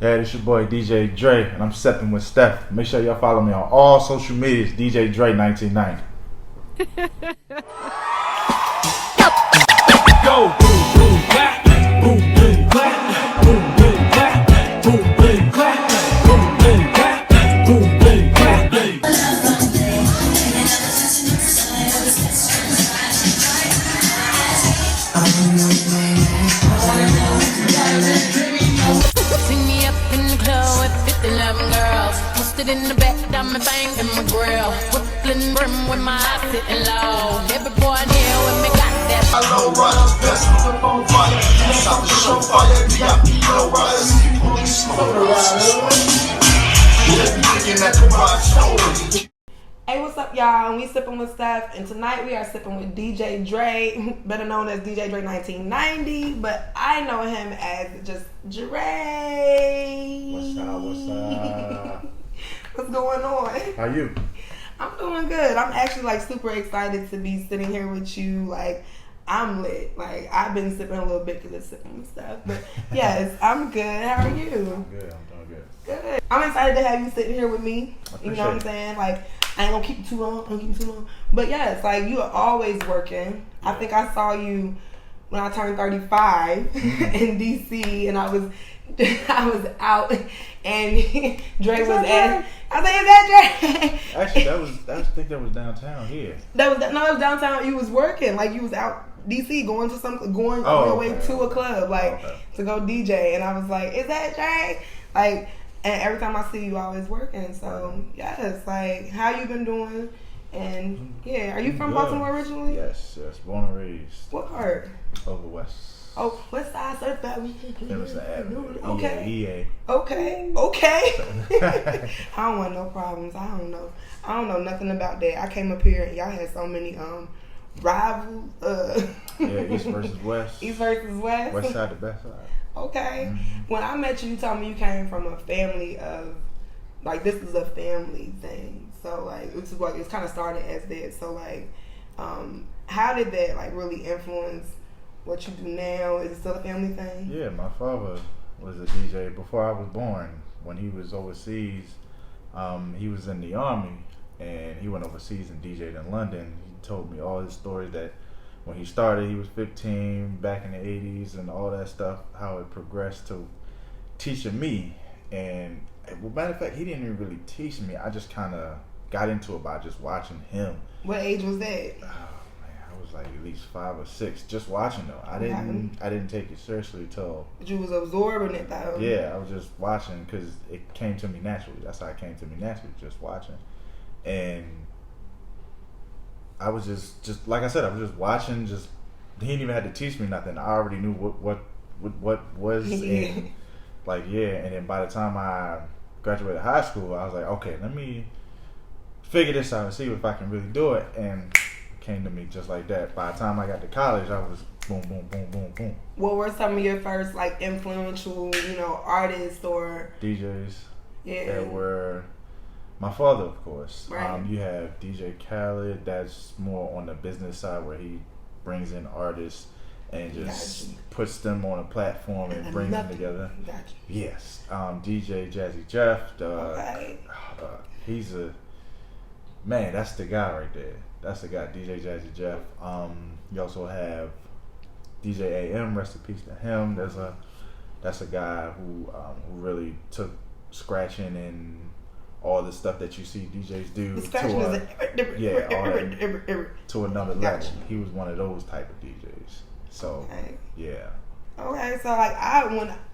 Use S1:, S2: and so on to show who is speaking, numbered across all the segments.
S1: Hey, this your boy DJ Dre, and I'm Sippin with Steph. Make sure y'all follow me on all social medias, DJ Dre 1990.
S2: Go boom boom clap, boom boom clap, boom boom clap, boom boom clap, boom boom clap, boom boom clap.
S3: See me up in the club with 50-11 girls. Posted in the back, diamond bang in my grill. Brooklyn brim with my eyes sitting low. Every boy here with me got that.
S4: Low riders, best with the phone fire. Stop the show fire, VIP low riders.
S5: Hey, what's up, y'all? We sipping with Steph, and tonight we are sipping with DJ Dre, better known as DJ Dre 1990, but I know him as just Dre.
S1: What's up? What's up?
S5: What's going on?
S1: How you?
S5: I'm doing good. I'm actually super excited to be sitting here with you. I'm lit. I've been sipping a little bit because it's sipping with stuff, but yes, I'm good. How are you?
S1: I'm good. I'm doing good.
S5: Good. I'm excited to have you sitting here with me. You know what I'm
S1: it.
S5: saying? I ain't gonna keep you too long. But yes, you are always working. Yeah. I think I saw you when I turned 35 in DC, and I was out, and Dre was at. I said, "Is that Dre?"
S1: Actually, I think that was downtown here.
S5: It was downtown. You was working, you was out DC going on your way to a club, to go DJ, and I was like, "Is that Dre?" And every time I see you, always working. So yes, how you been doing? And yeah, are you from Baltimore originally?
S1: Yes, born and raised.
S5: What part?
S1: Over west.
S5: Oh, West Side Certified.
S1: Emerson Avenue.
S5: Okay.
S1: EA.
S5: Okay. I don't want no problems. I don't know nothing about that. I came up here and y'all had so many rivals.
S1: Yeah, East versus West.
S5: East versus West.
S1: West side the best side.
S5: Okay.
S1: Mm-hmm.
S5: When I met you, you told me you came from a family of this is a family thing. So it's kind of started as that. So how did that really influence what you do now? Is it still a family thing?
S1: Yeah, my father was a DJ before I was born. When he was overseas, he was in the Army, and he went overseas and DJ'd in London. He told me all his stories that when he started, he was 15 back in the 80s and all that stuff, how it progressed to teaching me. And matter of fact, he didn't even really teach me. I just kind of got into it by just watching him.
S5: What age was that?
S1: I was at least 5 or 6, just watching though. I didn't take it seriously till.
S5: But you was absorbing it though.
S1: Yeah, I was just watching because it came to me naturally. That's how it came to me naturally, just watching. And I was just like I said, I was just watching. He didn't even have to teach me nothing. I already knew what was in. And then by the time I graduated high school, I was like, okay, let me figure this out and see if I can really do it. And came to me just like that. By the time I got to college, I was boom, boom, boom, boom, boom.
S5: What were some of your first influential, artists or
S1: DJs?
S5: Yeah,
S1: that were my father, of course.
S5: Right.
S1: You have DJ Khaled. That's more on the business side where he brings in artists and just puts them on a platform and brings them together.
S5: Gotcha.
S1: Yes. DJ Jazzy Jeff. He's that's the guy right there. That's the guy, DJ Jazzy Jeff. You also have DJ AM, rest in peace to him. That's a guy who really took scratching and all the stuff that you see DJs do to another level. He was one of those type of DJs. So yeah.
S5: Okay, so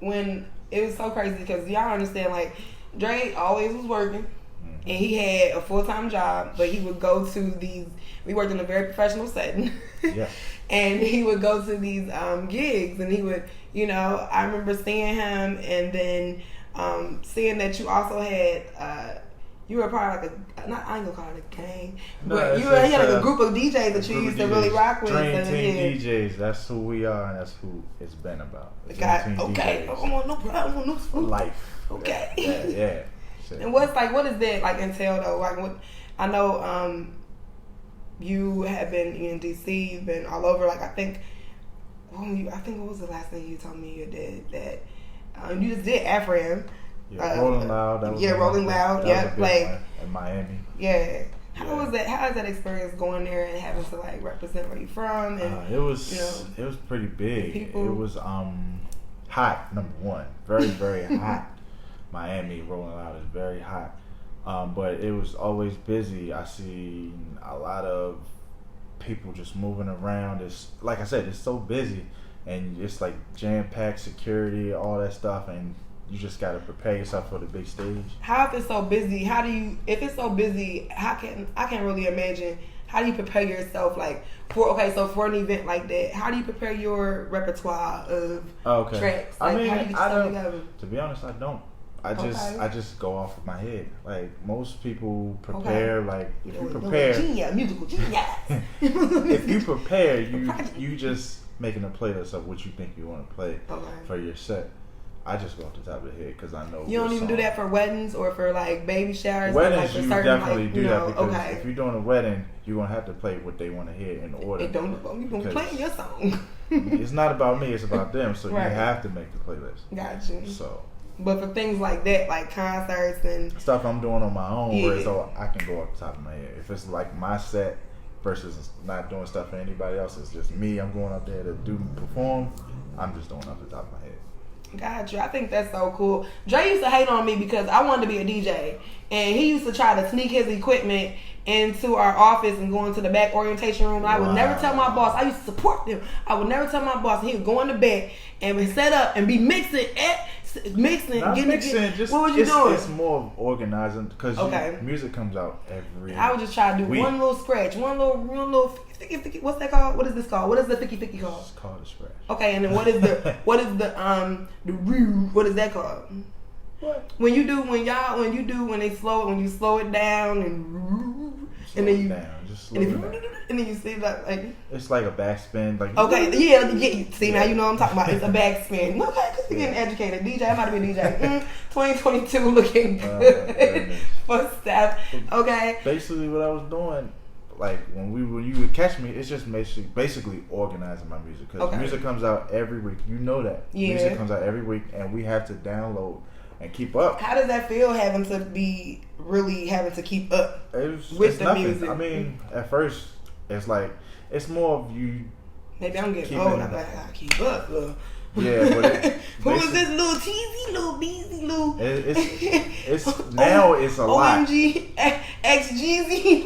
S5: when it was so crazy because y'all understand Dre always was working. And he had a full-time job, but he would go to these. We worked in a very professional setting, and he would go to these gigs, and he would, I remember seeing him, and then seeing that you also had. You were part of I ain't gonna call it a gang, but you had a group of DJs that you used to really rock with.
S1: Dream Team DJs, that's who we are, and that's who it's been about.
S5: Okay, I don't want no problem, no
S1: life.
S5: Okay,
S1: yeah.
S5: And what does that entail though? What I know, you have been in DC, you've been all over. I think what was the last thing you told me you did that You just did Afram.
S1: Yeah, Rolling Loud. That was
S5: Rolling Loud. Yeah, like
S1: in Miami.
S5: Yeah. How was that? How is that experience going there and having to like represent where you from? And
S1: it was pretty big. It was hot. Number one, very very hot. Miami Rolling Loud is very hot, but it was always busy. I seen a lot of people just moving around. It's like I said, it's so busy, and it's like jam packed security, all that stuff, and you just got to prepare yourself for the big stage.
S5: How if it's so busy? If it's so busy, I can't really imagine. How do you prepare yourself for an event like that? How do you prepare your repertoire of tracks?
S1: I mean,
S5: how do you get stuff together?
S1: To be honest, I don't. I just go off of my head. Like most people prepare. Like if you prepare,
S5: musical genius.
S1: If you prepare, you just making a playlist of what you think you want to play for your set. I just go off the top of the head because I know.
S5: You don't even do that for weddings or for like baby showers.
S1: Weddings, you definitely do that because if you're doing a wedding, you're gonna have to play what they want to hear in order.
S5: It don't you gonna play your song.
S1: It's not about me; it's about them. So you have to make the playlist.
S5: Gotcha.
S1: So.
S5: But for things like that, like concerts and
S1: stuff I'm doing on my own, so I can go off the top of my head. If it's like my set versus not doing stuff for anybody else, it's just me. I'm going up there to perform. I'm just doing off the top of my head.
S5: Gotcha. I think that's so cool. Dre used to hate on me because I wanted to be a DJ, and he used to try to sneak his equipment into our office and go into the back orientation room. And I would never tell my boss. I used to support them. I would never tell my boss. And he would go in the back and be set up and be mixing. What was you doing?
S1: It's more of organizing because music comes out every.
S5: I would just try to do one little scratch, one little. What's that called? What is this called? What is the 50-50 called?
S1: It's called a scratch.
S5: Okay, and then what is the what is is that called?
S1: What?
S5: When you slow it down and then you
S1: just slow it down.
S5: And then you see like
S1: it's like a backspin.
S5: See now you know what I'm talking about. It's a backspin. Okay, because you're getting educated. DJ, I'm about to be a DJ. 2022 looking good for Steph. Okay.
S1: Basically, what I was doing, like when you would catch me, it's just basically organizing my music because music comes out every week. You know that music comes out every week, and we have to download and keep up.
S5: How does that feel having to keep up with the
S1: nothing.
S5: music?
S1: I mean, at first it's like it's more of you.
S5: Maybe I'm getting old. I gotta keep up.
S1: Yeah, but
S5: who is this little teasy, little beezy, little?
S1: It's now it's a lot.
S5: OMG, XGZ,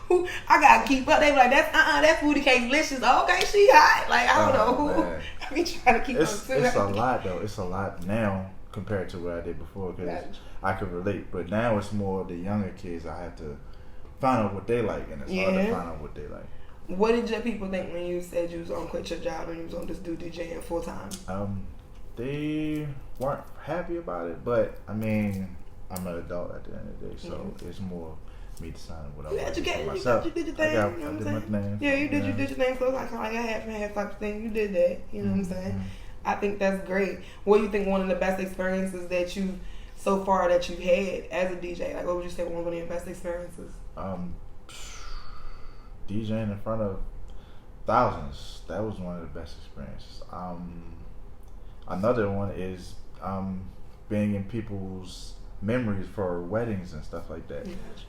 S5: who? I gotta keep up. They be like that's 𝐤𝐿𝐿𝐿𝐿𝐿𝐿𝐿𝐿𝐿. Okay, she hot. Like I don't know who. I be trying to keep up.
S1: It's a lot though. It's a lot now compared to what I did before because I could relate. But now it's more the younger kids. I have to find out what they like, and it's hard to find out what they like.
S5: What did your people think when you said you was gonna quit your job and you was gonna just do DJing full time?
S1: They weren't happy about it, but I mean, I'm an adult at the end of the day, so it's more me deciding what I want to do for myself.
S5: You did your thing.
S1: I did my thing.
S5: Yeah, you did your thing. So it's like a half and half type of thing. You did that. You know what I'm saying? I think that's great. What do you think one of the best experiences that you've had as a DJ? Like, what would you say one of your best experiences?
S1: DJing in front of thousands. That was one of the best experiences. Another one is being in people's memories for weddings and stuff like that.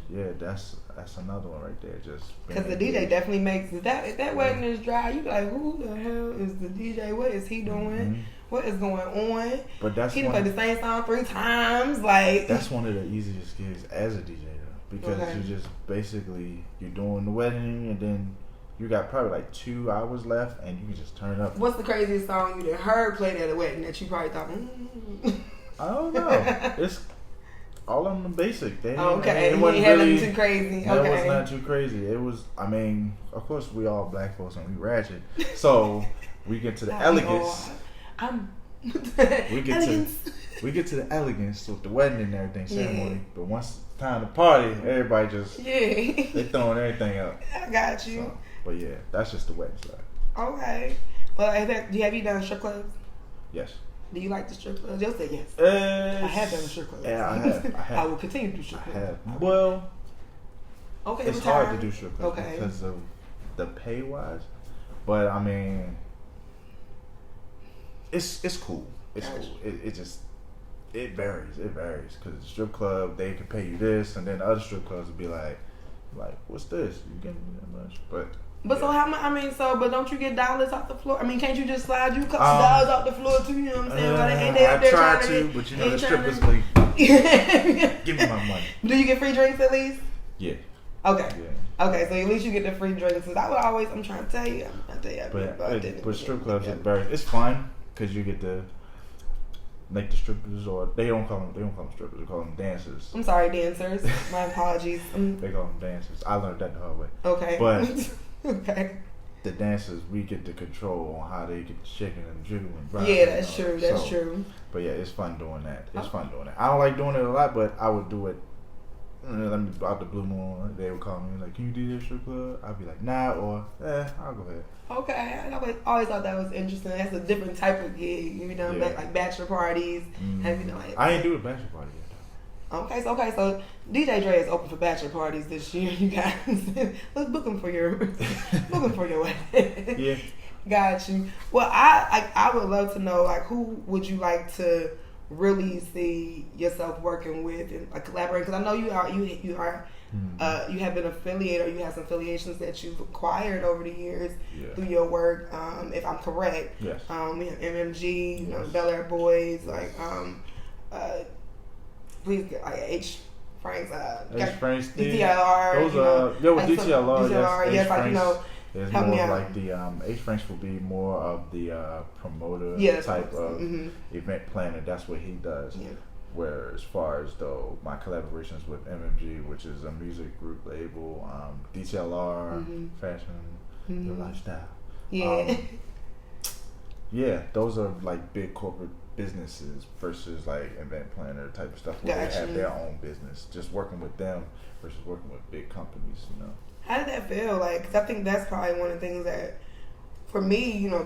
S1: Yeah, that's another one right there. Just
S5: because the DJ definitely makes if that wedding is dry, you be like, who the hell is the DJ? What is he doing? What is going on?
S1: But
S5: he done played the same song 3 times. Like
S1: that's one of the easiest gigs as a DJ though, because you just basically you're doing the wedding and then you got probably like 2 hours left and you can just turn up.
S5: What's the craziest song you heard played at a wedding that you probably thought?
S1: I don't know. It's all on the basic. It
S5: wasn't
S1: really
S5: too crazy.
S1: That was not too crazy. It was. I mean, of course, we all black folks and we ratchet, so we get to the elegance. We get to the elegance with the wedding and everything ceremony. But once it's time to party, everybody just they throwing everything up.
S5: I got you.
S1: So, but yeah, that's just the wedding side.
S5: Okay. Well, have you done strip clubs?
S1: Yes.
S5: Do you like the strip clubs? You'll say yes. I have done the strip clubs.
S1: Yeah, I have.
S5: I will continue to do strip clubs.
S1: I have. Well, it's hard to do strip clubs because of the pay wise. But I mean, it's cool. It's cool. It varies. It varies because the strip club they can pay you this, and then the other strip clubs will be like, what's this? You getting me that much? But
S5: so how much? I mean, but don't you get dollars off the floor? I mean, can't you just slide you a couple dollars off the floor too? You know what I'm saying? Like, ain't they up there
S1: I tried
S5: trying
S1: to, but you know the strippers like, give me my money.
S5: Do you get free drinks at least?
S1: Yeah.
S5: Okay.
S1: Yeah.
S5: Okay, so at least you get the free drinks. Cause I would always, I'm trying to tell you,
S1: but strip clubs are very, it's fun because you get to make the strippers, or they don't call them strippers, they call them dancers.
S5: I'm sorry, dancers. My apologies.
S1: They call them dancers. I learned that the hard way.
S5: Okay.
S1: But
S5: okay.
S1: The dancers, we get the control on how they get the chicken and jiggle and grind.
S5: Yeah, that's true. That's true.
S1: But yeah, it's fun doing that. It's fun doing that. I don't like doing it a lot, but I would do it. Let me out the blue moon. They would call me like, "Can you do this strip club?" I'd be like, "Nah," or I'll go ahead.
S5: Okay, I always thought that was interesting. That's a different type of gig. You know, like bachelor parties. Have you know? Like,
S1: I ain't do a bachelor party yet.
S5: Okay, so DJ Dre is open for bachelor parties this year. You guys, let's book him for your wedding.
S1: Yeah,
S5: got you. Well, I would love to know, like, who would you like to really see yourself working with and like collaborating? Because I know you have been affiliated, or you have some affiliations that you've acquired over the years through your work. If I'm correct,
S1: yes.
S5: We have MMG, you know, Bel Air Boys, like please get like H Franks,
S1: Franks,
S5: DTLR.
S1: Those with DTLR,
S5: yes, like, you know.
S1: It's more of like the H Franks will be more of the promoter type of event planner. That's what he does. Yeah. Where as far as though my collaborations with MMG, which is a music group label, DTLR, fashion, your lifestyle. Yeah. Yeah, those are like big corporate businesses versus like event planner type of stuff where they have their own business. Just working with them versus working with big companies, you know.
S5: How did that feel? Like, 'cause I think that's probably one of the things that, for me, you know,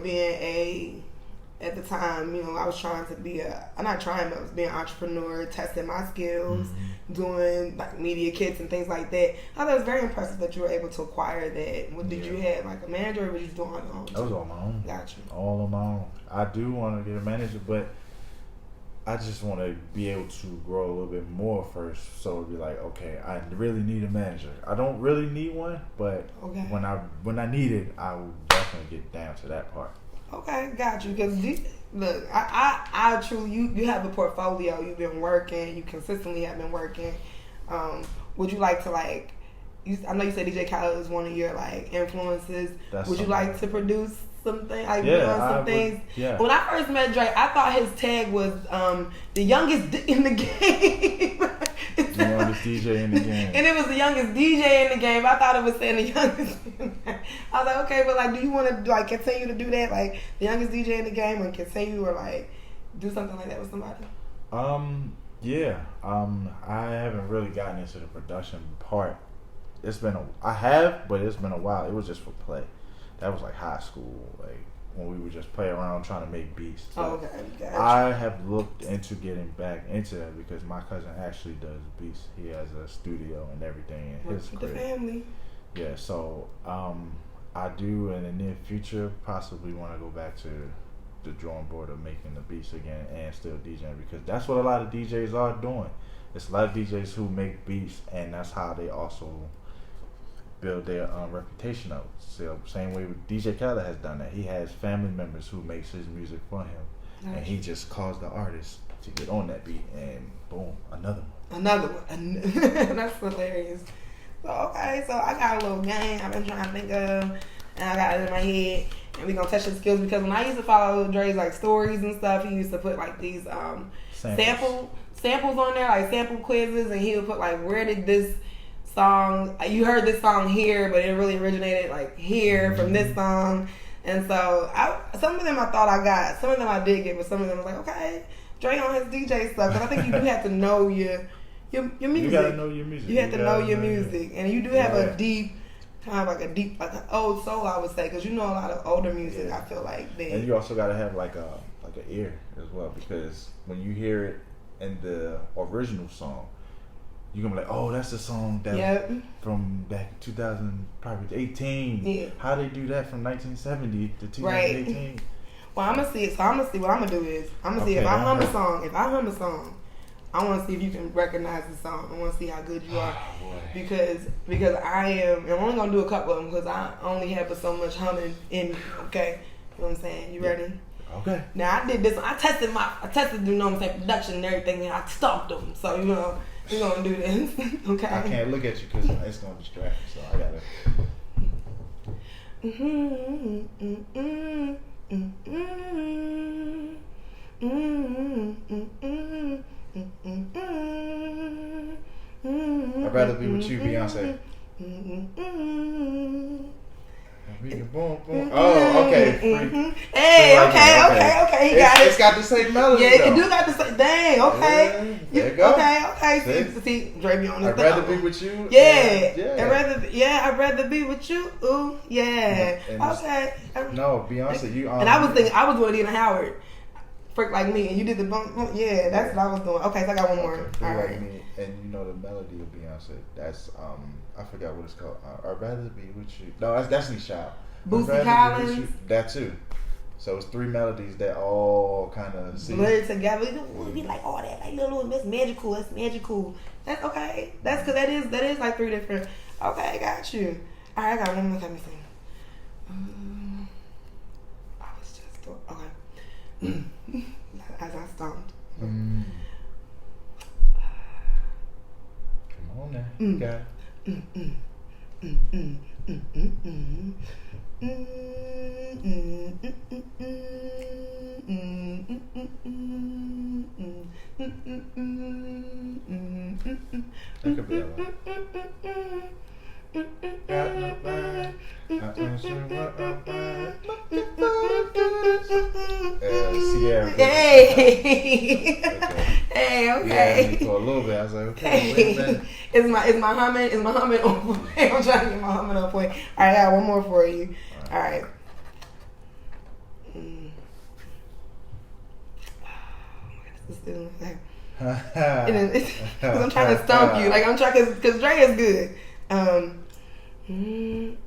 S5: at the time, you know, I was trying to be but I was being an entrepreneur, testing my skills, doing like media kits and things like that. I thought it was very impressive that you were able to acquire that. Did you have like a manager, or were you doing it on your own?
S1: I was on my own.
S5: Gotcha.
S1: All on my own. I do want to get a manager, but I just want to be able to grow a little bit more first, so it'd be like, okay, I really need a manager. I don't really need one, but when I need it, I will definitely get down to that part. Okay,
S5: got you. Because look, I truly, you have a portfolio. You've been working. You consistently have been working. Would you like to like? I know you said DJ Khaled is one of your like influences. Would you like to produce something like some things?
S1: Yeah.
S5: When I first met Drake, I thought his tag was the youngest in the game.
S1: The youngest DJ in the game.
S5: And it was the youngest DJ in the game. I thought it was saying the youngest. I was like, okay, but like, do you want to like continue to do that, like the youngest DJ in the game, or continue or like do something like that with somebody?
S1: Yeah. I haven't really gotten into the production part. I have, but it's been a while. It was just for play. That was like high school, like when we would just play around trying to make beats. So
S5: gotcha.
S1: I have looked into getting back into that because my cousin actually does beats. He has a studio and everything in his crib.
S5: The family.
S1: Yeah, so I do in the near future possibly want to go back to the drawing board of making the beats again and still DJing, because that's what a lot of DJs are doing. It's a lot of DJs who make beats, and that's how they also build their reputation up. So same way with DJ Khaled has done that. He has family members who makes his music for him, and he just calls the artist to get on that beat, and boom, another one.
S5: That's hilarious. So I got a little game I've been trying to think of, and I got it in my head, and we gonna test your skills, because when I used to follow Dre's like stories and stuff, he used to put like these samples on there, like sample quizzes, and he would put like, where did this song, you heard this song here, but it really originated like here from this song. And so some of them I thought I got, some of them I did get, but some of them I was like, okay, Dre on his DJ stuff. But I think you do have to know your music. You
S1: gotta know your music.
S5: You have to know your music, and you do have a deep, kind of like an old soul, I would say, because you know a lot of older music. I feel like
S1: and you also gotta have like an ear as well, because when you hear it in the original song, you're gonna be like, oh, that's the song that from back in 2018. Yeah. How they do that from 1970 to 2018?
S5: Right. Well, I'm gonna see it. So I'm gonna see what I'm gonna do is I'm gonna see if I hum a song. If I hum a song, I want to see if you can recognize the song. I want to see how good you are, because I am. I'm only gonna do a couple of them because I only have so much humming in me. Okay, you know what I'm saying? You ready?
S1: Okay.
S5: Now I did this. I tested, you know what I'm saying, production and everything, and I stomped them. So you know, we're gonna do this. Okay.
S1: I can't look at you because it's gonna distract me. So I gotta. I'd rather be with you, Beyonce. Boom, boom. Oh, okay.
S5: Hey, okay. He got it.
S1: It's got the same melody.
S5: Yeah, it do got the same. Dang, okay.
S1: There you go.
S5: Okay. See, Dre be on this.
S1: I'd rather be with you.
S5: Yeah. I'd rather be with you. Ooh, yeah. Okay.
S1: No, Beyonce, you.
S5: And I was thinking, I was doing Dina Howard. Freak Like Me, and you did the bump. Yeah, that's what I was doing. Okay, so I got one more. All right.
S1: Like Me, and you know the melody of Beyonce. That's I forgot what it's called. I'd rather be with you. No, that's Nisha.
S5: Boosie Collins.
S1: That too. So it's 3 melodies that all kind of
S5: blurred together. We'll be like, oh, that like little, that's magical. That's magical. That's okay. That's because that is like 3 different. Okay, got you. All right, I got one more. Let me see. I was just doing, okay. As I stomped.
S1: Come on now, you got it. That could be a lot. Sierra.
S5: Hey, okay.
S1: Yeah, for a little bit, I was like, okay, wait a minute.
S5: Is my humming on point? I'm trying to get my humming on point. All right, I got one more for you. All right. I'm trying to stump you. Like I'm trying, because Dre is good. You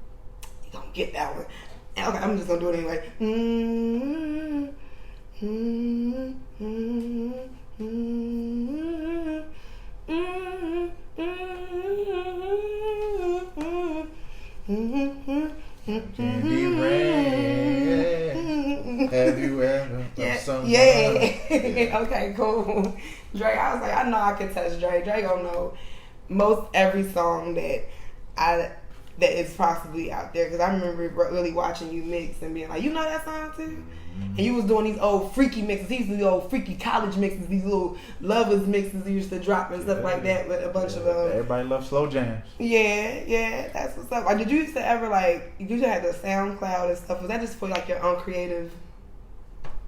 S5: don't get that one. Okay, I'm just gonna do it anyway.
S1: Candy rain. Have you ever?
S5: Yeah. Okay, cool. Dre, I was like, I know I can touch Dre. Dre gonna know most every song that is possibly out there, because I remember really watching you mix and being like, you know that song too? And you was doing these old freaky mixes. He used to do old freaky college mixes, these little lovers mixes you used to drop and stuff like that with a bunch of
S1: everybody loves slow jams.
S5: Yeah, that's what's up. Like, did you used to ever you had the SoundCloud and stuff? Was that just for like your own creative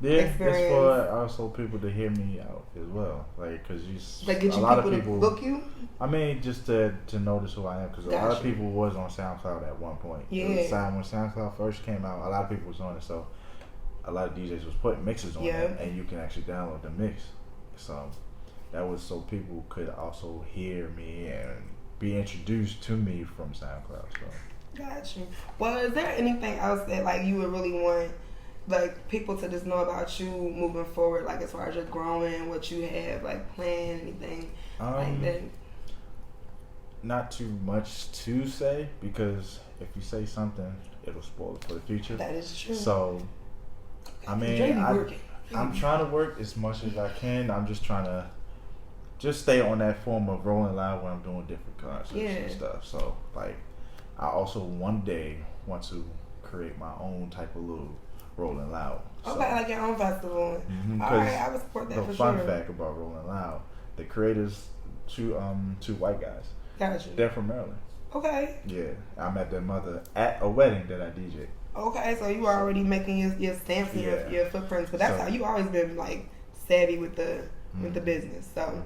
S5: experience?
S1: It's for also people to hear me out as well. Like, cause
S5: get you
S1: a lot
S5: people
S1: of people
S5: to book you.
S1: I mean, just to notice who I am, because a lot of people was on SoundCloud at one point.
S5: Yeah.
S1: When SoundCloud first came out, a lot of people was on it, so a lot of DJs was putting mixes on it, and you can actually download the mix. So that was so people could also hear me and be introduced to me from SoundCloud. So.
S5: Got you. Well, is there anything else that like you would really want like people to just know about you moving forward, like as far as you're growing, what you have like planned, anything like that?
S1: Not too much to say, because if you say something, it'll spoil it for the future.
S5: That is true.
S1: So, I mean, I'm trying to work as much as I can. I'm just trying to stay on that form of rolling loud when I'm doing different concerts and stuff. So, like, I also one day want to create my own type of little Rolling Loud.
S5: Okay, like your own festival. All right, I would support that for sure.
S1: The fun fact about Rolling Loud, the creators, two white guys.
S5: Gotcha.
S1: They're from Maryland.
S5: Okay.
S1: Yeah, I met their mother at a wedding that I DJ'd.
S5: Okay, so you were already making your stamps and your footprints, but that's how you always been like savvy with the business. So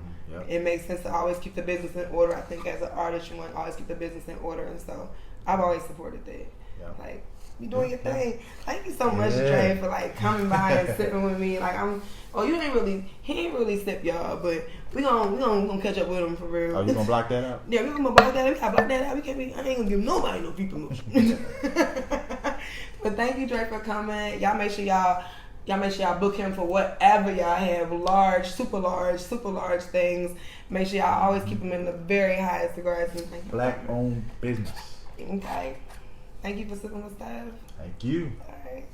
S5: it makes sense to always keep the business in order. I think as an artist, you want to always keep the business in order, and so I've always supported that. Yeah. Like, you doing your thing. Thank you so much, Dre, for like coming by and sipping with me. Like he ain't really sip, y'all, but we gonna catch up with him for real.
S1: Oh, you gonna block that out?
S5: Yeah, we gonna block that out. We gotta block that out. I ain't gonna give nobody no free promotion. But thank you, Dre, for coming. Y'all make sure y'all Y'all make sure y'all book him for whatever y'all have. Large, super large things. Make sure y'all always keep him in the very highest regards.
S1: Black-owned business.
S5: Okay. Thank you for sitting with Steph.
S1: Thank you.
S5: All right.